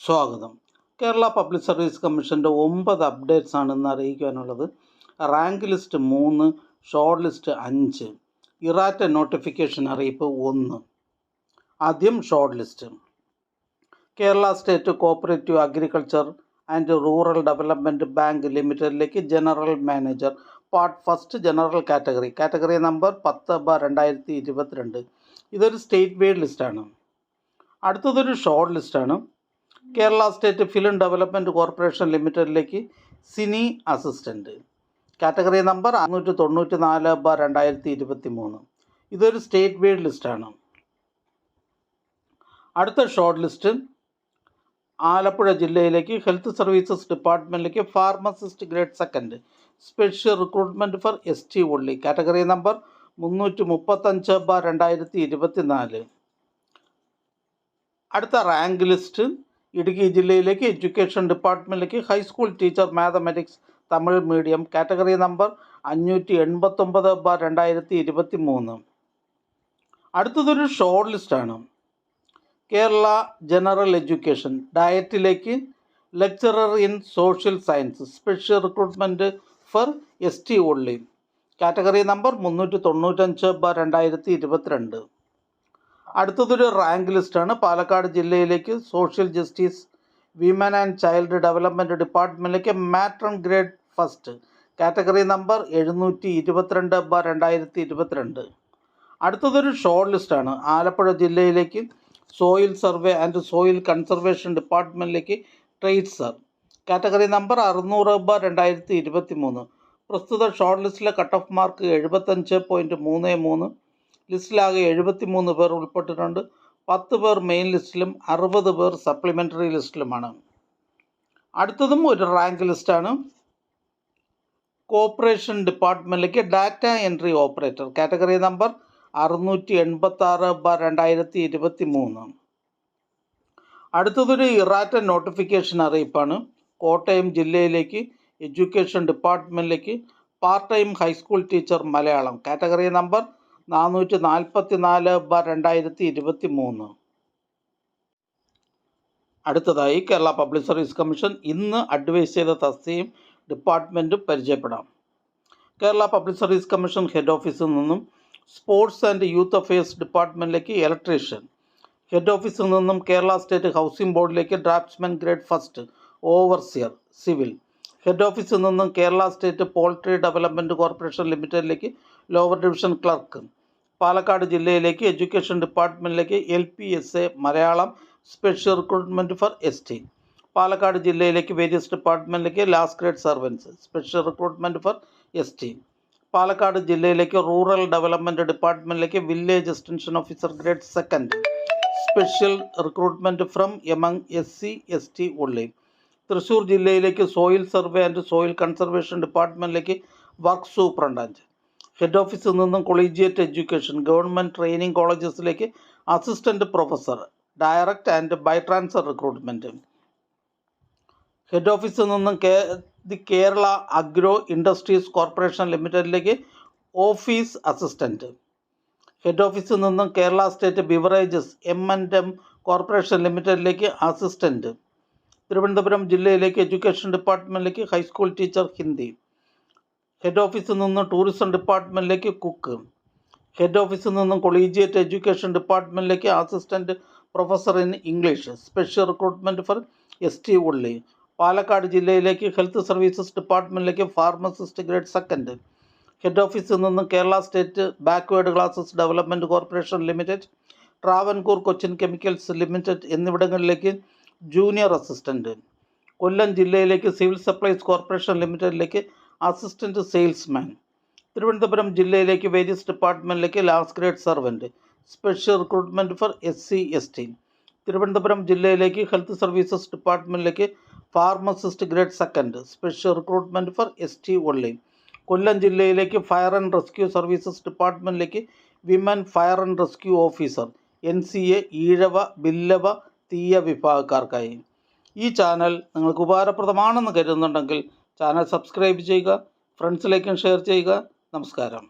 സ്വാഗതം. Kerala public service കമ്മീഷൻ്റെ 9 updates ആണ് ഇന്ന് അറിയിക്കാനുള്ളത്. Rank list 3, short list 5, errata notification അറിയിപ്പ് 1. ആദ്യം short list. Kerala state cooperative agriculture and rural development bank ലിമിറ്റഡിലേക്ക് general manager part first general category number 10/2022. ഇതൊരു സ്റ്റേറ്റ് വൈഡ് ലിസ്റ്റാണ്. അടുത്തതൊരു ഷോർട്ട് ലിസ്റ്റാണ്. Kerala state film development corporation ലിമിറ്റഡിലേക്ക് സിനി അസിസ്റ്റൻറ്റ്, കാറ്റഗറി നമ്പർ 694/2023. ഇതൊരു state wide ലിസ്റ്റാണ്. അടുത്ത ഷോർട്ട് ലിസ്റ്റ് ആലപ്പുഴ ജില്ലയിലേക്ക് ഹെൽത്ത് സർവീസസ് ഡിപ്പാർട്ട്മെൻറ്റിലേക്ക് pharmacist grade second special recruitment for ST only, category number 335/2024. അടുത്ത റാങ്ക് ലിസ്റ്റ് ഇടുക്കി ജില്ലയിലേക്ക് എഡ്യൂക്കേഷൻ ഡിപ്പാർട്ട്മെൻറ്റിലേക്ക് high school teacher mathematics Tamil medium, category number 589/2023. അടുത്തതൊരു ഷോർട്ട് ലിസ്റ്റാണ്. കേരള ജനറൽ എഡ്യൂക്കേഷൻ ഡയറ്റിലേക്ക് lecturer in social science special recruitment for ST only, category number 395/2022. അടുത്തതൊരു rank ലിസ്റ്റാണ്. പാലക്കാട് ജില്ലയിലേക്ക് social justice women and child development ഡിപ്പാർട്ട്മെൻറ്റിലേക്ക് matron grade first, category number 722/2022. അടുത്തതൊരു short ലിസ്റ്റാണ്. ആലപ്പുഴ ജില്ലയിലേക്ക് soil survey and soil conservation ഡിപ്പാർട്ട്മെൻറ്റിലേക്ക് tracer, category number 600/2023. പ്രസ്തുത short ലിസ്റ്റിലെ കട്ട് ഓഫ് മാർക്ക് 75.33. ലിസ്റ്റിലാകെ 73 പേർ ഉൾപ്പെട്ടിട്ടുണ്ട്. 10 പേർ മെയിൻ ലിസ്റ്റിലും 60 പേർ സപ്ലിമെൻ്ററി ലിസ്റ്റിലുമാണ്. അടുത്തതും ഒരു റാങ്ക് ലിസ്റ്റാണ്. കോർപ്പറേഷൻ ഡിപ്പാർട്ട്മെൻറ്റിലേക്ക് data entry operator, category number 686/2023. അടുത്തതൊരു ഇറാറ്റ നോട്ടിഫിക്കേഷൻ അറിയിപ്പാണ്. കോട്ടയം ജില്ലയിലേക്ക് എഡ്യൂക്കേഷൻ ഡിപ്പാർട്ട്മെൻറ്റിലേക്ക് part time high school teacher Malayalam, category number 444/2023. അടുത്തതായി കേരള പബ്ലിക് സർവീസ് കമ്മീഷൻ ഇന്ന് അഡ്വൈസ് ചെയ്ത തസ്തികയും ഡിപ്പാർട്ട്മെൻറ്റും പരിചയപ്പെടാം. Kerala public service commission head ഓഫീസിൽ നിന്നും സ്പോർട്സ് ആൻഡ് യൂത്ത് അഫയേഴ്സ് ഡിപ്പാർട്ട്മെൻറ്റിലേക്ക് ഇലക്ട്രീഷ്യൻ, ഹെഡ് ഓഫീസിൽ നിന്നും കേരള സ്റ്റേറ്റ് ഹൗസിംഗ് ബോർഡിലേക്ക് draftsman grade first overseer civil, head ഓഫീസിൽ നിന്നും Kerala state poultry development corporation ലിമിറ്റഡിലേക്ക് ലോവർ ഡിവിഷൻ ക്ലർക്ക്, പാലക്കാട് ജില്ലയിലേക്ക് എഡ്യൂക്കേഷൻ ഡിപ്പാർട്ട്മെൻറ്റിലേക്ക് LPSA Malayalam special recruitment for ST, Palakkad ജില്ലയിലേക്ക് വേരിയസ് ഡിപ്പാർട്ട്മെൻറ്റിലേക്ക് last grade servants special recruitment for ST, Palakkad ജില്ലയിലേക്ക് റൂറൽ ഡെവലപ്മെൻറ്റ് ഡിപ്പാർട്ട്മെൻറ്റിലേക്ക് village extension officer grade second special recruitment from among SC/ST only, Thrissur ജില്ലയിലേക്ക് soil survey and soil conservation ഡിപ്പാർട്ട്മെൻറ്റിലേക്ക് work superintendent, head ഓഫീസിൽ നിന്നും collegiate education government training കോളേജസിലേക്ക് assistant professor direct and by transfer recruitment, head ഓഫീസിൽ നിന്നും Kerala agro industries corporation ലിമിറ്റഡിലേക്ക് office assistant, head ഓഫീസിൽ നിന്നും Kerala state beverages M&M corporation ലിമിറ്റഡിലേക്ക് അസിസ്റ്റൻറ്റ്, തിരുവനന്തപുരം ജില്ലയിലേക്ക് എഡ്യൂക്കേഷൻ ഡിപ്പാർട്ട്മെൻറ്റിലേക്ക് ഹൈസ്കൂൾ ടീച്ചർ ഹിന്ദി, ഹെഡ് ഓഫീസിൽ നിന്നും ടൂറിസം ഡിപ്പാർട്ട്മെൻറ്റിലേക്ക് കുക്ക്, ഹെഡ് ഓഫീസിൽ നിന്നും കൊളീജിയേറ്റ് എഡ്യൂക്കേഷൻ ഡിപ്പാർട്ട്മെൻറ്റിലേക്ക് assistant professor in English special recruitment for ST only, Palakkad ജില്ലയിലേക്ക് ഹെൽത്ത് സർവീസസ് ഡിപ്പാർട്ട്മെൻറ്റിലേക്ക് ഫാർമസിസ്റ്റ് ഗ്രേഡ് സെക്കൻഡ്, ഹെഡ് ഓഫീസിൽ നിന്നും Kerala state backward classes development corporation limited, Travancore Cochin chemicals limited എന്നിവിടങ്ങളിലേക്ക് ജൂനിയർ അസിസ്റ്റൻറ്റ്, കൊല്ലം ജില്ലയിലേക്ക് സിവിൽ സപ്ലൈസ് കോർപ്പറേഷൻ ലിമിറ്റഡിലേക്ക് അസിസ്റ്റൻറ്റ് സെയിൽസ്മാൻ, തിരുവനന്തപുരം ജില്ലയിലേക്ക് various ഡിപ്പാർട്ട്മെൻറ്റിലേക്ക് last grade servant special recruitment for SC/ST, Thiruvananthapuram ജില്ലയിലേക്ക് ഹെൽത്ത് സർവീസസ് ഡിപ്പാർട്ട്മെൻറ്റിലേക്ക് pharmacist grade second special recruitment for ST only, Kollam ജില്ലയിലേക്ക് fire and rescue services ഡിപ്പാർട്ട്മെൻറ്റിലേക്ക് women fire and rescue officer NCA Ezhava Billava Thiyya വിഭാഗക്കാർക്കായി. ഈ channel നിങ്ങൾക്ക് ഉപകാരപ്രദമാണെന്ന് കരുതുന്നുണ്ടെങ്കിൽ channel subscribe ചെയ്യുക, ഫ്രണ്ട്സിലേക്കും share ചെയ്യുക. നമസ്കാരം.